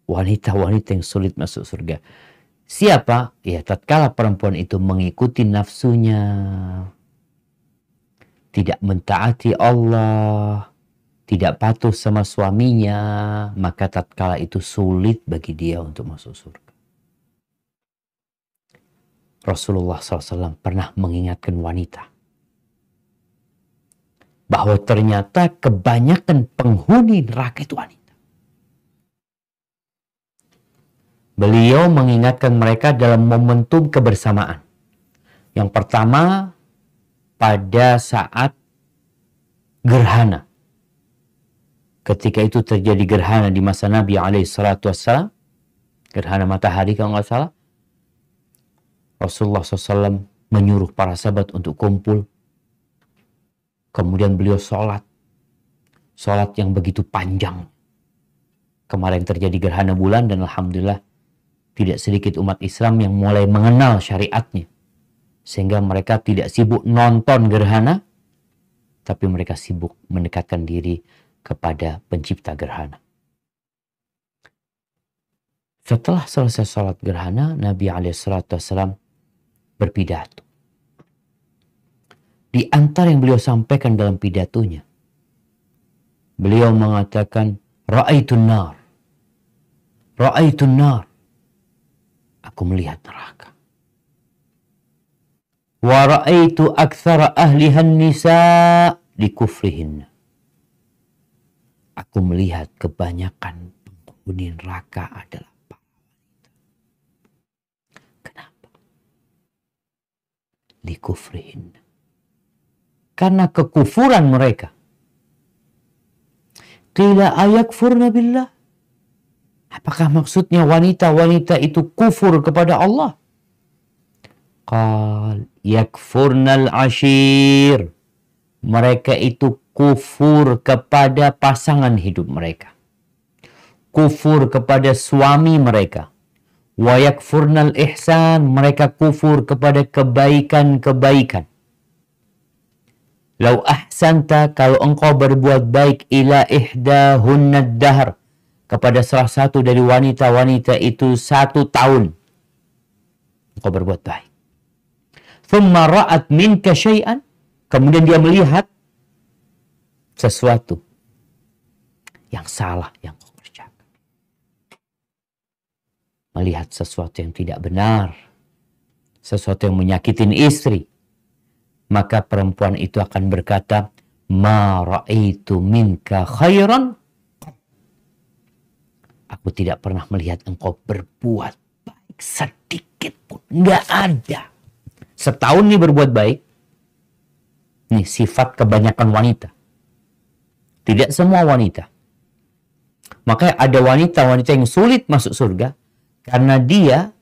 wanita-wanita yang sulit masuk surga. Siapa? Ya, tatkala perempuan itu mengikuti nafsunya, tidak mentaati Allah, tidak patuh sama suaminya, maka tatkala itu sulit bagi dia untuk masuk surga. Rasulullah SAW pernah mengingatkan wanita bahwa ternyata kebanyakan penghuni neraka itu wanita. Beliau mengingatkan mereka dalam momentum kebersamaan. Yang pertama, pada saat gerhana. Ketika itu terjadi gerhana di masa Nabi SAW, gerhana matahari kalau nggak salah, Rasulullah SAW menyuruh para sahabat untuk kumpul. Kemudian beliau sholat yang begitu panjang. Kemarin terjadi gerhana bulan dan alhamdulillah tidak sedikit umat Islam yang mulai mengenal syariatnya. Sehingga mereka tidak sibuk nonton gerhana, tapi mereka sibuk mendekatkan diri kepada pencipta gerhana. Setelah selesai sholat gerhana, Nabi SAW berpidato. Di antara yang beliau sampaikan dalam pidatonya, beliau mengatakan, Ra'aitun nar. Ra'aitun nar. Aku melihat neraka. Wa ra'aitu aktsara ahlihan nisa' li kufrihin. Aku melihat kebanyakan penghuni neraka adalah para wanita. Kenapa? Li kufrihin. Karena kekufuran mereka. Qila ayakfurna billah. Apakah maksudnya wanita-wanita itu kufur kepada Allah? Qal yakfurnal ashir. Mereka itu kufur kepada pasangan hidup mereka. Kufur kepada suami mereka. Wa yakfurnal ihsan. Mereka kufur kepada kebaikan-kebaikan. Lau ahsanta, kalau engkau berbuat baik, ila ihdahunnad dahr, kepada salah satu dari wanita-wanita itu 1 tahun. Engkau berbuat baik. Thumma ra'at minka syai'an. Kemudian dia melihat sesuatu yang salah yang kau kerjakan. Melihat sesuatu yang tidak benar. Sesuatu yang menyakitin istri. Maka perempuan itu akan berkata, Ma ra'aitu minka khairan. Aku tidak pernah melihat engkau berbuat baik sedikit pun. Nggak ada. Setahun nih berbuat baik. Nih sifat kebanyakan wanita. Tidak semua wanita. Makanya ada wanita-wanita yang sulit masuk surga. Karena dia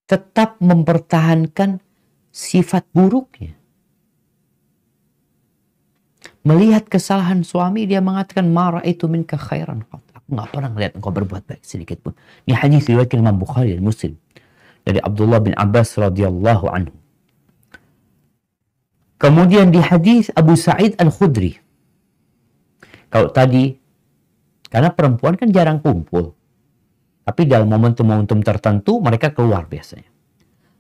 tetap mempertahankan sifat buruknya. Melihat kesalahan suami, dia mengatakan, Mara itu minka khairan. Aku nggak pernah melihat engkau berbuat baik sedikit pun. Ini hadis riwayat Imam Bukhari dan Muslim. Dari Abdullah bin Abbas radhiyallahu anhu. Kemudian di hadis Abu Sa'id Al-Khudri. Kalau tadi, karena perempuan kan jarang kumpul. Tapi dalam momentum-momentum tertentu, mereka keluar biasanya.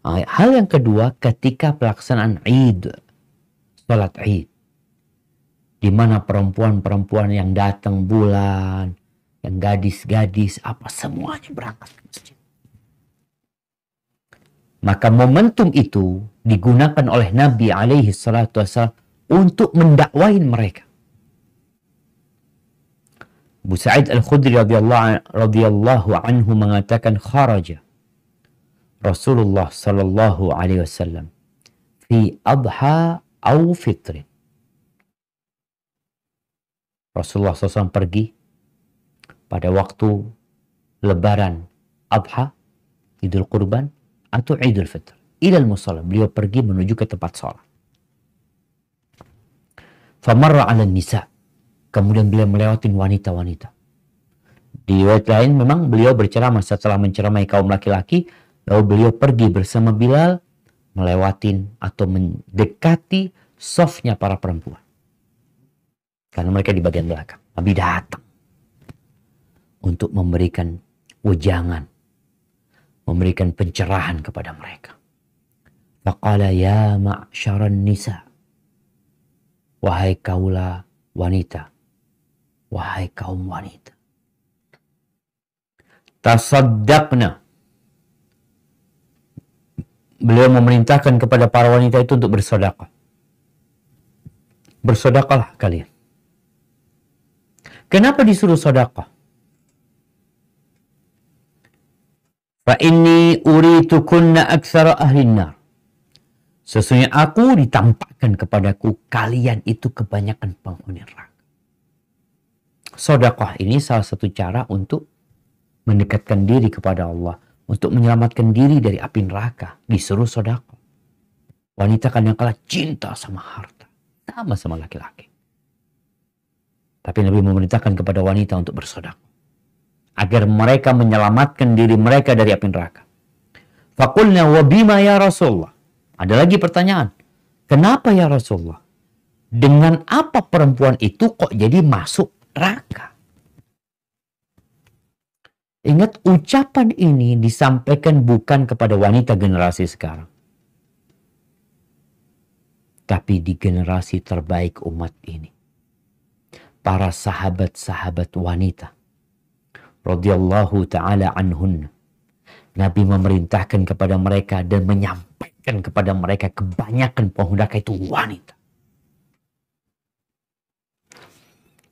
Hal yang kedua, ketika pelaksanaan Id. Salat Id. Di mana perempuan-perempuan yang datang bulan, yang gadis-gadis, apa semuanya berangkat ke masjid. Maka momentum itu digunakan oleh Nabi SAW untuk mendakwain mereka. Abu Sa'id Al-Khudri radhiyallahu anhu mengatakan, kharaja Rasulullah sallallahu alaihi wasallam fi adha au fitrin. Rasulullah SAW pergi pada waktu lebaran adha, Idul Qurban, atau Idul Fitr. Ilal musalla. Beliau pergi menuju ke tempat sholat. Famarra ala nisa. Kemudian beliau melewatin wanita-wanita. Di riwayat lain memang beliau berceramah setelah menceramai kaum laki-laki. Lalu beliau pergi bersama Bilal melewatin atau mendekati softnya para perempuan. Karena mereka di bagian belakang. Nabi datang. untuk memberikan wejangan, memberikan pencerahan kepada mereka. Faqala ya ma'syaran nisa, wahai kaula wanita, wahai kaum wanita, tasaddaqna. Beliau memerintahkan kepada para wanita itu untuk bersedekah. Bersedekahlah kalian. Kenapa disuruh sedekah? Fa inni uritukunna aktsara ahlin nar. Sesungguhnya aku ditampakkan kepadaku kalian itu kebanyakan penghuni neraka. Sedekah ini salah satu cara untuk mendekatkan diri kepada Allah, untuk menyelamatkan diri dari api neraka. Disuruh sedekah. Wanita kadang-kala cinta sama harta, sama laki-laki. Tapi Nabi memerintahkan kepada wanita untuk bersedekah agar mereka menyelamatkan diri mereka dari api neraka. Faqulna wa bima ya Rasulullah. Ada lagi pertanyaan. Kenapa ya Rasulullah? Dengan apa perempuan itu kok jadi masuk neraka? Ingat, ucapan ini disampaikan bukan kepada wanita generasi sekarang, tapi di generasi terbaik umat ini. Para sahabat-sahabat wanita radhiyallahu ta'ala anhunna. Nabi memerintahkan kepada mereka dan menyampaikan kepada mereka kebanyakan penghuni neraka itu wanita.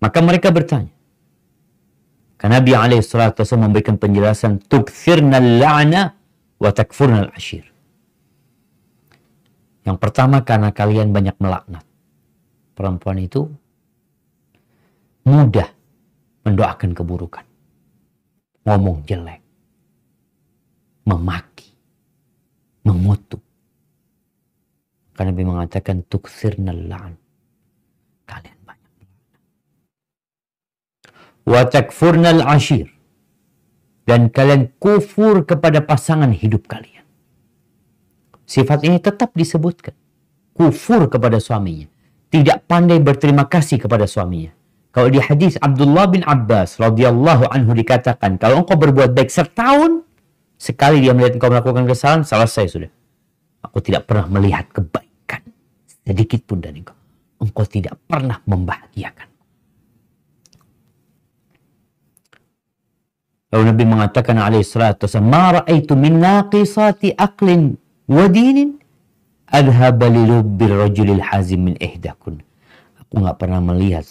Maka mereka bertanya. Karena Nabi alaihissalatu wasallam memberikan penjelasan, tukthirnal la'na wa takfurnal ashir. Yang pertama, karena kalian banyak melaknat. Perempuan itu mudah mendoakan keburukan, ngomong jelek, memaki, mengutuk. Karena Nabi mengatakan tukthirnal la'n. Kalian banyak melaknat. Wa takfurnal ashir. Dan kalian kufur kepada pasangan hidup kalian. Sifat ini tetap disebutkan. Kufur kepada suaminya. Tidak pandai berterima kasih kepada suaminya. Kalau di hadis Abdullah bin Abbas radhiyallahu anhu dikatakan, kalau engkau berbuat baik setahun, sekali dia melihat engkau melakukan kesalahan, selesai sudah. Aku tidak pernah melihat kebaikan sedikit pun dari engkau. Engkau tidak pernah membahagiakan. Lalu Nabi mengatakan alaihissalatu wasallam, ma ra'aitu min naqisati aqlin wa dinin adhaba li lubbil rajulil hazim min ihdakun. Aku nggak pernah melihat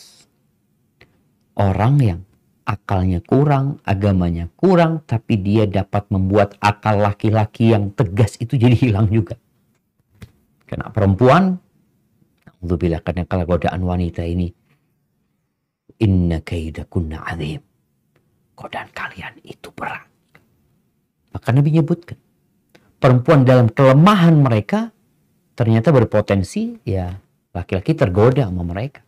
orang yang akalnya kurang, agamanya kurang, tapi dia dapat membuat akal laki-laki yang tegas itu jadi hilang juga. Karena perempuan, alhamdulillah, karena kalau godaan wanita ini, inna kaidakunna azim. Godaan kalian itu berat. Maka Nabi menyebutkan, perempuan dalam kelemahan mereka ternyata berpotensi ya laki-laki tergoda sama mereka.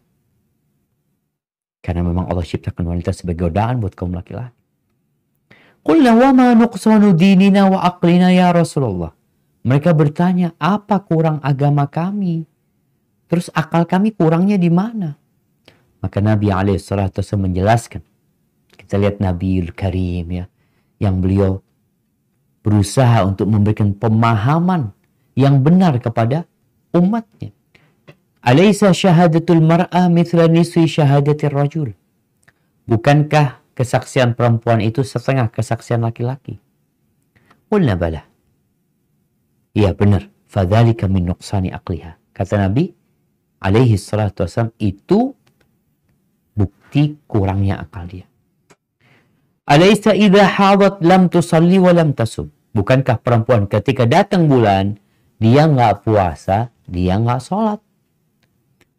Karena memang Allah ciptakan wanita sebagai godaan buat kaum laki-laki. Qulna wa ma nuqsanu dinina wa aqlina ya Rasulullah. Mereka bertanya, apa kurang agama kami? Terus akal kami kurangnya di mana? Maka Nabi alaihissalatu wasallam menjelaskan. Kita lihat Nabiul Karim ya, yang beliau berusaha untuk memberikan pemahaman yang benar kepada umatnya. Alaysa syahadatul mar'a mithla nisfi syahadatir rajul. Bukankah kesaksian perempuan itu setengah kesaksian laki-laki? Qulna bala. Iya benar. Fadzalika min nuqsani aqliha. Kata Nabi alaihi salatu wasallam, itu bukti kurangnya akal dia. Alaysa idha hadat lam tusalli wa lam tasum. Bukankah perempuan ketika datang bulan, dia nggak puasa, dia nggak sholat?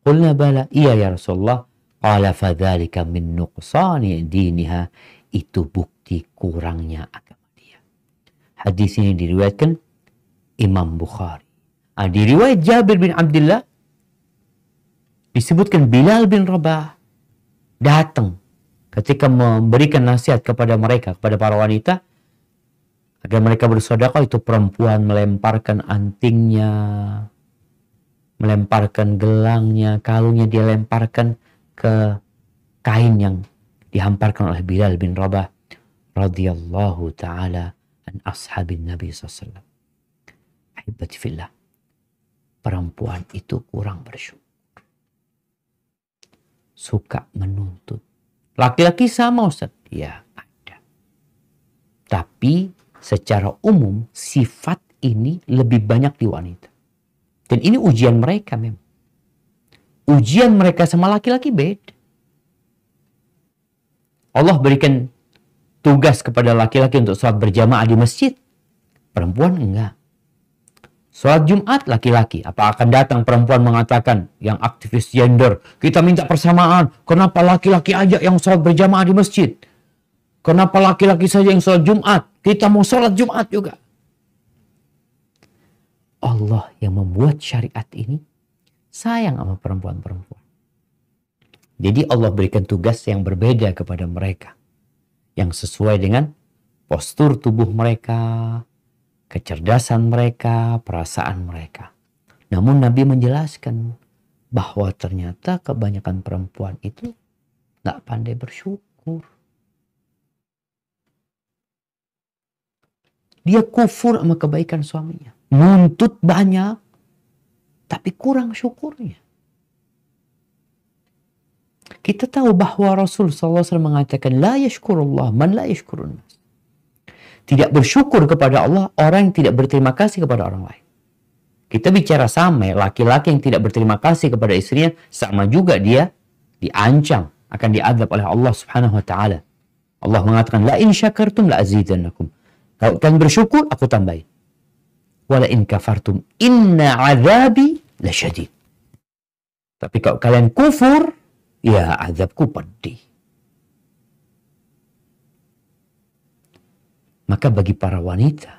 Qulna bala, iya ya Rasulullah. Qala fadzalika min nuqsani diniha. Itu bukti kurangnya agama dia. Hadis ini diriwayatkan Imam Bukhari. Di riwayat Jabir bin Abdullah disebutkan Bilal bin Rabah datang ketika memberikan nasihat kepada mereka, kepada para wanita, agar mereka bersedekah. Itu perempuan melemparkan antingnya, melemparkan gelangnya, kalungnya dia lemparkan ke kain yang dihamparkan oleh Bilal bin Rabah. radhiyallahu ta'ala an ashabin Nabi SAW. Ahibati fillah, perempuan itu kurang bersyukur. Suka menuntut. Laki-laki sama Ustaz? Ya, ada. Tapi secara umum sifat ini lebih banyak di wanita. Dan ini ujian mereka memang. Ujian mereka sama laki-laki beda. Allah berikan tugas kepada laki-laki untuk sholat berjamaah di masjid. Perempuan enggak. Sholat Jumat laki-laki. Apa akan datang perempuan mengatakan yang aktivis gender, kita minta persamaan. Kenapa laki-laki aja yang sholat berjamaah di masjid? Kenapa laki-laki saja yang sholat Jumat? Kita mau sholat Jumat juga. Allah yang membuat syariat ini sayang sama perempuan-perempuan. Jadi Allah berikan tugas yang berbeda kepada mereka. Yang sesuai dengan postur tubuh mereka, kecerdasan mereka, perasaan mereka. Namun Nabi menjelaskan bahwa ternyata kebanyakan perempuan itu nggak pandai bersyukur. Dia kufur sama kebaikan suaminya. Nuntut banyak, tapi kurang syukurnya. Kita tahu bahwa Rasul SAW mengatakan, la yashkurullah man la yashkurun nas. Tidak bersyukur kepada Allah orang yang tidak berterima kasih kepada orang lain. Kita bicara sama, laki-laki yang tidak berterima kasih kepada istrinya, sama juga dia diancam, akan diazab oleh Allah Subhanahu wa Ta'ala. Allah mengatakan, la in syakartum la azidannakum. Kalau kalian bersyukur, aku tambahin. Wala in kafartum inna azabi la syadid. Tapi kalau kalian kufur, ya azabku pedih. Maka bagi para wanita,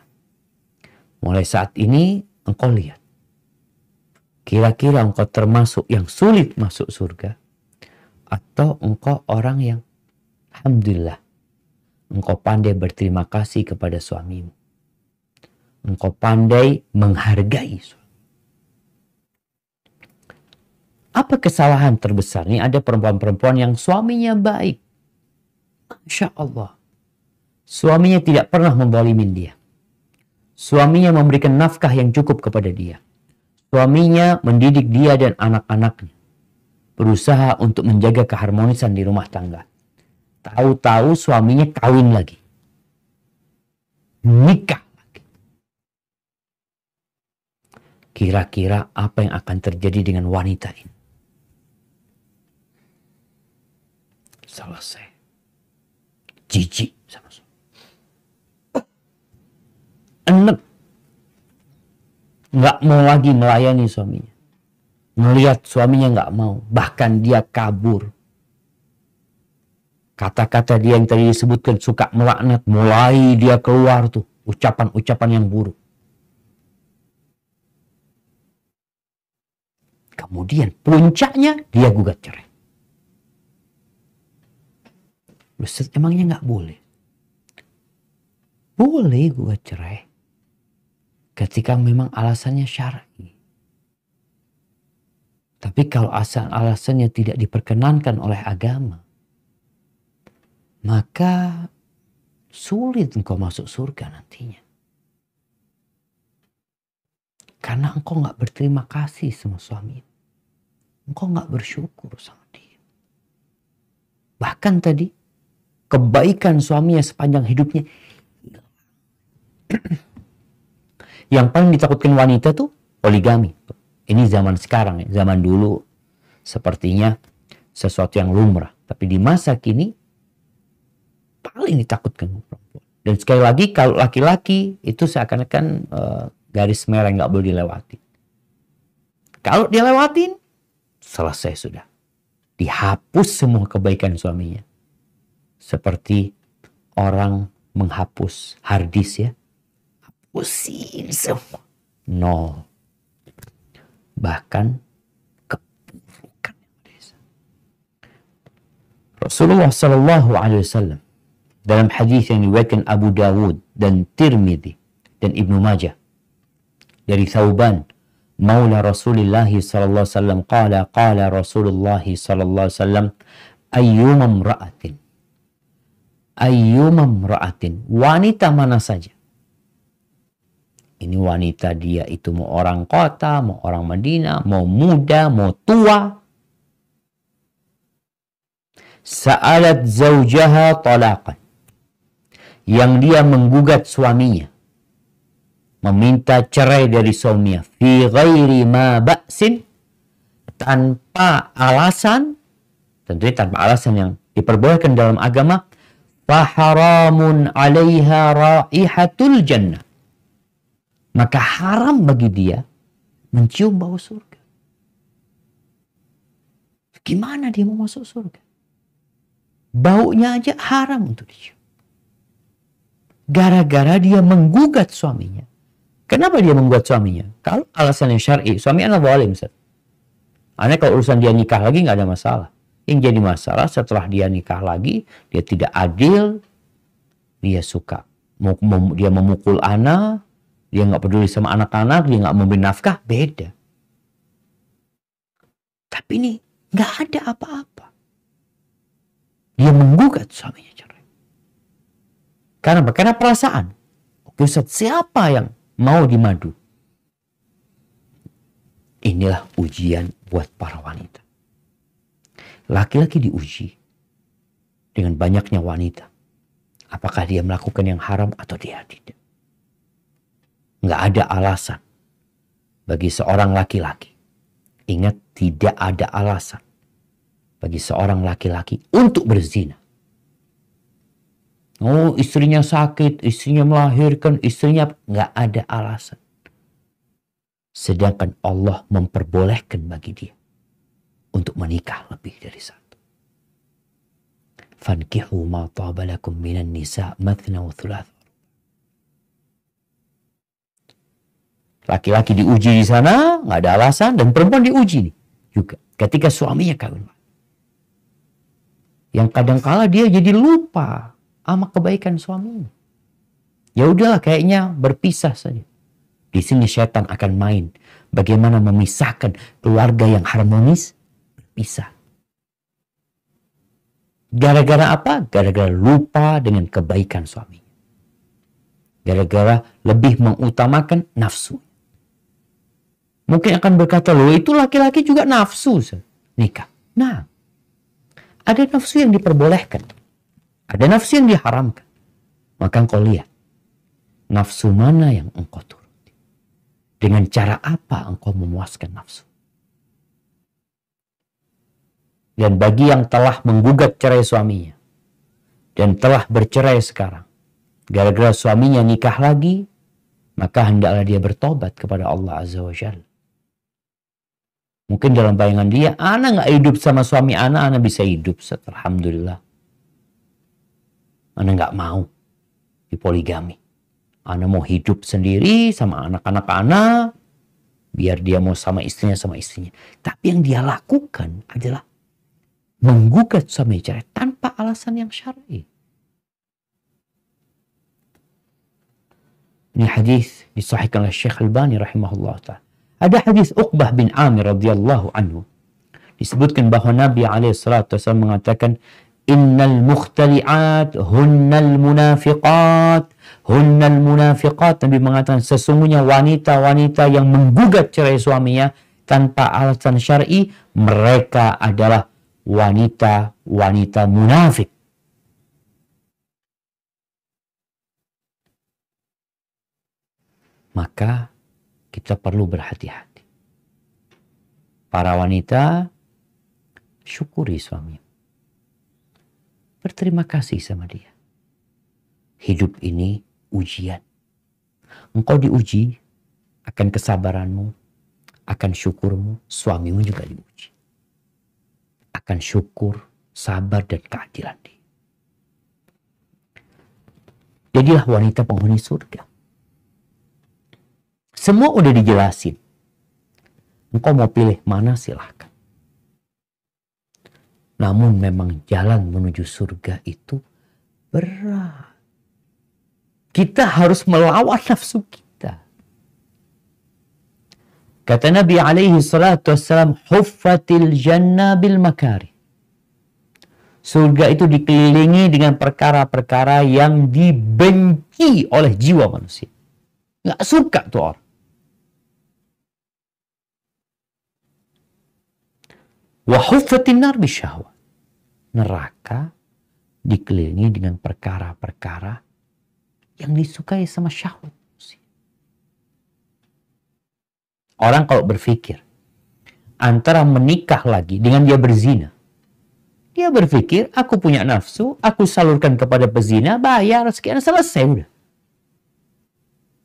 mulai saat ini engkau lihat. Kira-kira engkau termasuk yang sulit masuk surga, atau engkau orang yang alhamdulillah, engkau pandai berterima kasih kepada suamimu. Engkau pandai menghargai suami. Apa kesalahan terbesar? Ini ada perempuan-perempuan yang suaminya baik. Masya Allah. Suaminya tidak pernah menzalimin dia. Suaminya memberikan nafkah yang cukup kepada dia. Suaminya mendidik dia dan anak-anaknya. Berusaha untuk menjaga keharmonisan di rumah tangga. Tahu-tahu suaminya kawin lagi. Nikah lagi. Kira-kira apa yang akan terjadi dengan wanita ini? Selesai. Jijik sama suami. Enek. Nggak mau lagi melayani suaminya. Melihat suaminya nggak mau. Bahkan dia kabur. Kata-kata dia yang tadi disebutkan suka melaknat. Mulai dia keluar tuh. Ucapan-ucapan yang buruk. Kemudian puncaknya dia gugat cerai. Ustaz, emangnya nggak boleh? Boleh gugat cerai. Ketika memang alasannya syar'i. Tapi kalau alasannya tidak diperkenankan oleh agama, maka sulit engkau masuk surga nantinya. Karena engkau nggak berterima kasih sama suami. Engkau nggak bersyukur sama dia. Bahkan tadi, kebaikan suaminya sepanjang hidupnya. Yang paling ditakutkan wanita tuh poligami. Ini zaman sekarang ya. Zaman dulu sepertinya sesuatu yang lumrah. Tapi di masa kini paling ditakutkan perempuan. Dan sekali lagi kalau laki-laki itu seakan-akan garis merah yang nggak boleh dilewati. Kalau dilewatin, selesai sudah. Dihapus semua kebaikan suaminya. Seperti orang menghapus hard disk ya. Hapusin semua. No. Bahkan keburukan yang ada. Rasulullah SAW dalam hadis yang diriwayatkan Abu Dawud dan Tirmidzi dan Ibnu Majah dari Thauban maula Rasulullah sallallahu alaihi wasallam qala Rasulullah sallallahu alaihi wasallam ayyuma imra'atin ayyumam ra'atin, wanita mana saja. Ini wanita dia itu mau orang kota, mau orang Madinah, mau muda, mau tua. Sa'alat zawjaha talaqan. Yang dia menggugat suaminya. Meminta cerai dari suaminya. Fi ghairi ma ba'sin. Tanpa alasan. Tentunya tanpa alasan yang diperbolehkan dalam agama. Faharamun alaiha raihatul jannah. Maka haram bagi dia mencium bau surga. Gimana dia mau masuk surga? Baunya aja haram untuk dicium. Gara-gara dia menggugat suaminya. Kenapa dia menggugat suaminya? Kalau alasan yang syar'i, suami anak zalim. Aneh kalau urusan dia nikah lagi nggak ada masalah. Yang jadi masalah setelah dia nikah lagi, dia tidak adil, dia suka, dia memukul anak, dia nggak peduli sama anak-anak, dia nggak memberi nafkah, beda. Tapi ini nggak ada apa-apa. Dia menggugat suaminya cerai. Karena apa? Karena perasaan. Oke Ustaz, siapa yang mau dimadu? Inilah ujian buat para wanita. Laki-laki diuji dengan banyaknya wanita. Apakah dia melakukan yang haram atau dia tidak? Nggak ada alasan bagi seorang laki-laki. Ingat, tidak ada alasan bagi seorang laki-laki untuk berzina. Oh, istrinya sakit, istrinya melahirkan, istrinya nggak ada alasan. Sedangkan Allah memperbolehkan bagi dia untuk menikah lebih dari satu. Fankihu ma taba lakum minan nisa mathna wa thulatha. Laki-laki diuji di sana, nggak ada alasan, dan perempuan diuji nih juga ketika suaminya kawin. Yang kadang-kala dia jadi lupa sama kebaikan suaminya. Ya udahlah, kayaknya berpisah saja. Di sini setan akan main. Bagaimana memisahkan keluarga yang harmonis, berpisah. Gara-gara apa? Gara-gara lupa dengan kebaikan suaminya. Gara-gara lebih mengutamakan nafsu. Mungkin akan berkata, loh itu laki-laki juga nafsu nikah. Nah, ada nafsu yang diperbolehkan. Ada nafsu yang diharamkan. Maka engkau lihat, nafsu mana yang engkau turuti. Dengan cara apa engkau memuaskan nafsu. Dan bagi yang telah menggugat cerai suaminya, dan telah bercerai sekarang, gara-gara suaminya nikah lagi, maka hendaklah dia bertobat kepada Allah Azza wa Jalla. Mungkin dalam bayangan dia, ana nggak hidup sama suami ana bisa hidup. Alhamdulillah. Ana nggak mau dipoligami. Ana mau hidup sendiri sama anak-anak ana, biar dia mau sama istrinya. Tapi yang dia lakukan adalah menggugat suami cerai tanpa alasan yang syar'i. Ini hadis disahihkan oleh Syekh Albani rahimahullah ta'ala. Ada hadis Uqbah bin Amir radhiyallahu anhu. Disebutkan bahwa Nabi SAW mengatakan, Innal mukhtali'at hunnal munafiqat. Hunnal munafiqat. Nabi mengatakan, sesungguhnya wanita-wanita yang menggugat cerai suaminya tanpa alasan syar'i, mereka adalah wanita-wanita munafik. Maka kita perlu berhati-hati. Para wanita, syukuri suami. Berterima kasih sama dia. Hidup ini ujian. Engkau diuji akan kesabaranmu, akan syukurmu, suamimu juga diuji. Akan syukur, sabar, dan keadilan dia. Jadilah wanita penghuni surga. Semua udah dijelasin. Engkau mau pilih mana silahkan. Namun memang jalan menuju surga itu berat. Kita harus melawan nafsu kita. Kata Nabi alaihi salatu wassalam, huffatil jannah bil makari. Surga itu dikelilingi dengan perkara-perkara yang dibenci oleh jiwa manusia. Nggak suka tuh orang. Wa huffatin nar bisyahwat. Neraka dikelilingi dengan perkara-perkara yang disukai sama syahwat. Orang kalau berpikir antara menikah lagi dengan dia berzina, dia berpikir aku punya nafsu, aku salurkan kepada pezina, bayar sekian, selesai udah.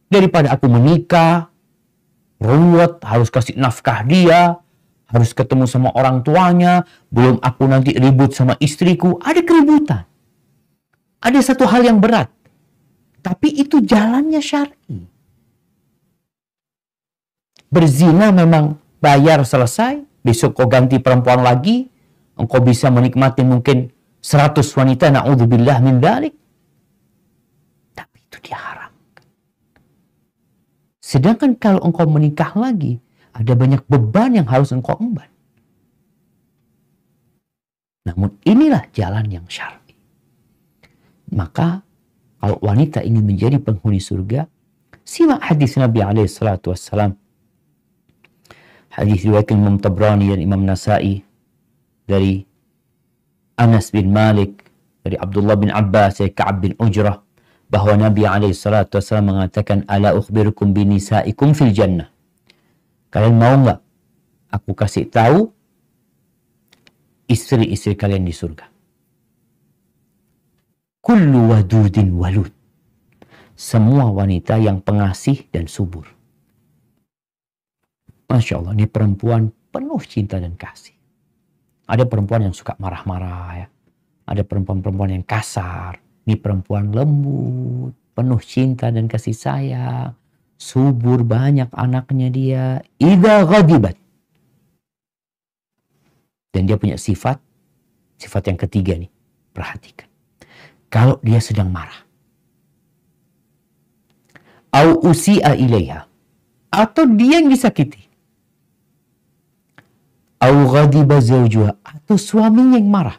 Daripada aku menikah, ruwet, harus kasih nafkah dia, harus ketemu sama orang tuanya, belum aku nanti ribut sama istriku, ada keributan. Ada satu hal yang berat, tapi itu jalannya syar'i. Berzina memang bayar selesai, besok kau ganti perempuan lagi, engkau bisa menikmati mungkin 100 wanita, na'udzubillah min dzalik. Tapi itu diharamkan. Sedangkan kalau engkau menikah lagi, ada banyak beban yang harus engkau emban. Namun inilah jalan yang syar'i. Maka kalau wanita ingin menjadi penghuni surga, simak hadis Nabi SAW. Hadis riwayat Imam Tabrani dan Imam Nasa'i dari Anas bin Malik, dari Abdullah bin Abbas, dari Ka'ab bin Ujrah, bahwa Nabi SAW mengatakan, ala ukhbirukum binisaikum fil jannah. Kalian mau nggak aku kasih tahu istri-istri kalian di surga? Kullu wadudin walud. Semua wanita yang pengasih dan subur. Masya Allah, ini perempuan penuh cinta dan kasih. Ada perempuan yang suka marah-marah ya. Ada perempuan-perempuan yang kasar. Ini perempuan lembut, penuh cinta dan kasih sayang. Subur, banyak anaknya dia. Idza ghadibat. Dan dia punya sifat yang ketiga nih. Perhatikan. Kalau dia sedang marah. Au usi'a ilaiha. Atau dia yang disakiti. Au ghadiba zawjuha. Atau suaminya yang marah.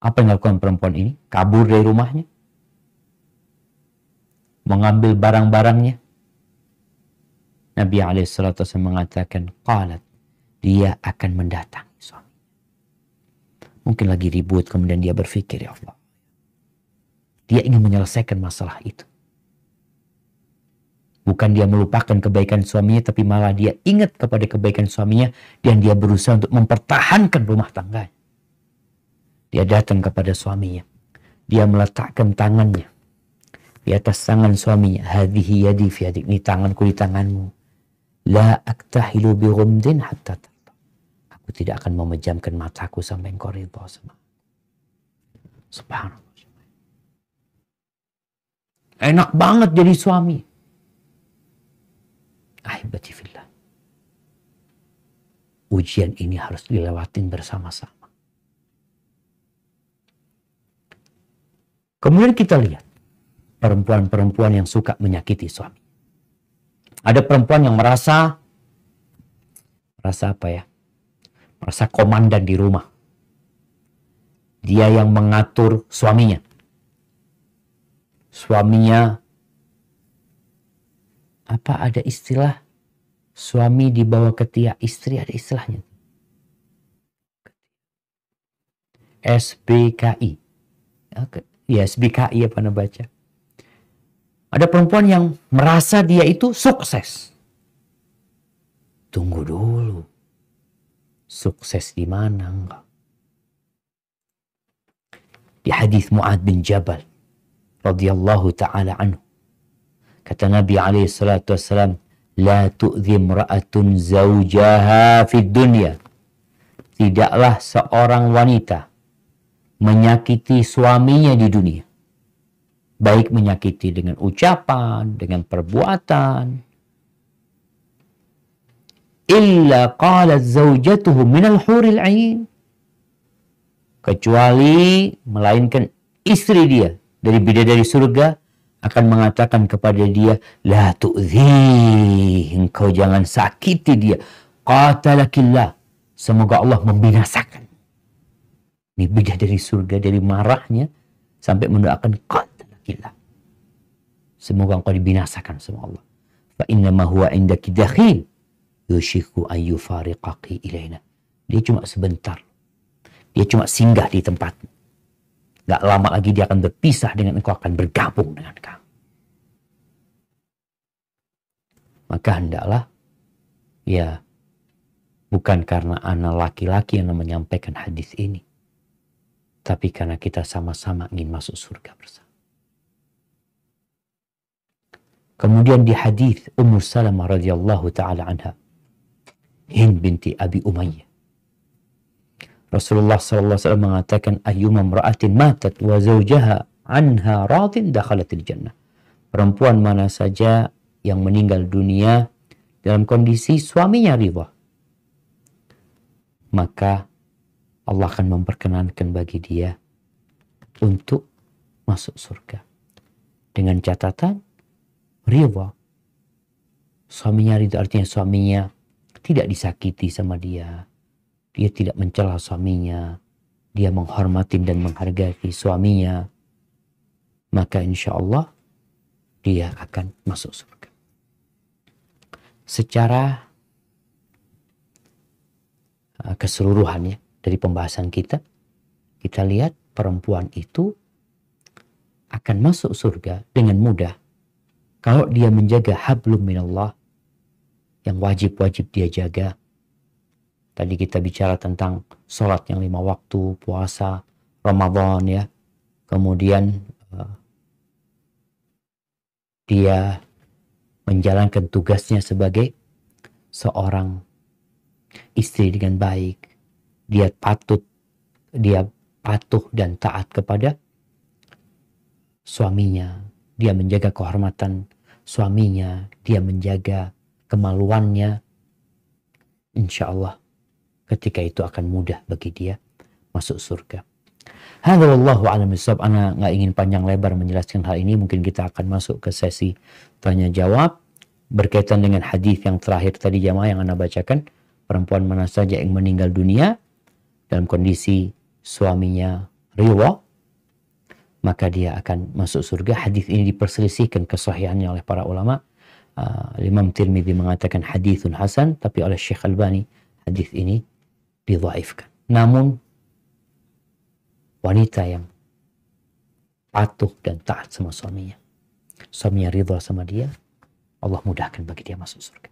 Apa yang dilakukan perempuan ini? Kabur dari rumahnya. Mengambil barang-barangnya. Nabi SAW mengatakan, qalat, dia akan mendatangi suami. Mungkin lagi ribut, kemudian dia berpikir, ya Allah, dia ingin menyelesaikan masalah itu. Bukan dia melupakan kebaikan suaminya, tapi malah dia ingat kepada kebaikan suaminya, dan dia berusaha untuk mempertahankan rumah tangganya. Dia datang kepada suaminya. Dia meletakkan tangannya di atas tangan suaminya. Hadhihi yadi fi yadik. Ini tanganku di tanganmu. La aktahilu bi ghumdin hatta tarda. Aku tidak akan memejamkan mataku sampai engkau ridha sama. Subhanallah. Enak banget jadi suami. Ahibati fillah. Ujian ini harus dilewatin bersama-sama. Kemudian kita lihat perempuan-perempuan yang suka menyakiti suami. Ada perempuan yang merasa apa ya? Merasa komandan di rumah. Dia yang mengatur suaminya. Suaminya, apa ada istilah? Suami dibawa ketiak istri, ada istilahnya. SBKI. Ya, SBKI apa anda baca? Ada perempuan yang merasa dia itu sukses. Tunggu dulu. Sukses di mana enggak? Di hadis Mu'ad bin Jabal radhiyallahu ta'ala anhu. Kata Nabi alaihi salatu wassalam, la tu'dhi imra'atun zawjaha fid dunya. Tidaklah seorang wanita menyakiti suaminya di dunia. Baik menyakiti dengan ucapan, dengan perbuatan. Illa qalat zawjatuhu minal huril ain. Kecuali, melainkan istri dia dari bidadari surga akan mengatakan kepada dia, la tu'dhi, engkau jangan sakiti dia. Qatalakillah, semoga Allah membinasakan. Ini beda dari surga, dari marahnya sampai mendoakan qatalakillah. Semoga engkau dibinasakan sama Allah. Fa innama huwa indaki dakhil yushiku an yufariqaki ilaina. Dia cuma sebentar. Dia cuma singgah di tempat. Gak lama lagi dia akan berpisah dengan engkau, akan bergabung dengan kamu. Maka hendaklah, ya, bukan karena anak laki-laki yang menyampaikan hadis ini, tapi karena kita sama-sama ingin masuk surga bersama. Kemudian di hadis Ummu Salamah radhiyallahu taala anha, Hind binti Abi Umayyah, Rasulullah sallallahu alaihi wasallam mengatakan, ayyuma imra'atin matat wa zawjaha anha radin dakhalatil jannah. Perempuan mana saja yang meninggal dunia dalam kondisi suaminya ridha, maka Allah akan memperkenankan bagi dia untuk masuk surga. Dengan catatan ridha. Suaminya ridha artinya suaminya tidak disakiti sama dia. Dia tidak mencela suaminya. Dia menghormati dan menghargai suaminya. Maka insya Allah dia akan masuk surga. Secara keseluruhannya dari pembahasan kita lihat perempuan itu akan masuk surga dengan mudah kalau dia menjaga hablum minallah yang wajib-wajib dia jaga. Tadi kita bicara tentang sholat yang 5 waktu, puasa, Ramadan ya. Kemudian dia menjalankan tugasnya sebagai seorang istri dengan baik. Dia patuh dan taat kepada suaminya. Dia menjaga kehormatan suaminya. Dia menjaga kemaluannya. Insya Allah ketika itu akan mudah bagi dia masuk surga. Hadza wallahu a'lam bishawab. Ana nggak ingin panjang lebar menjelaskan hal ini. Mungkin kita akan masuk ke sesi tanya jawab berkaitan dengan hadis yang terakhir tadi jamaah yang Ana bacakan. Perempuan mana saja yang meninggal dunia dalam kondisi suaminya ridha, maka dia akan masuk surga. Hadis ini diperselisihkan kesahihannya oleh para ulama. Imam Tirmidzi mengatakan hadithun hasan, tapi oleh Syekh Albani hadis ini didhaifkan. Namun wanita yang patuh dan taat sama suaminya ridha sama dia, Allah mudahkan bagi dia masuk surga.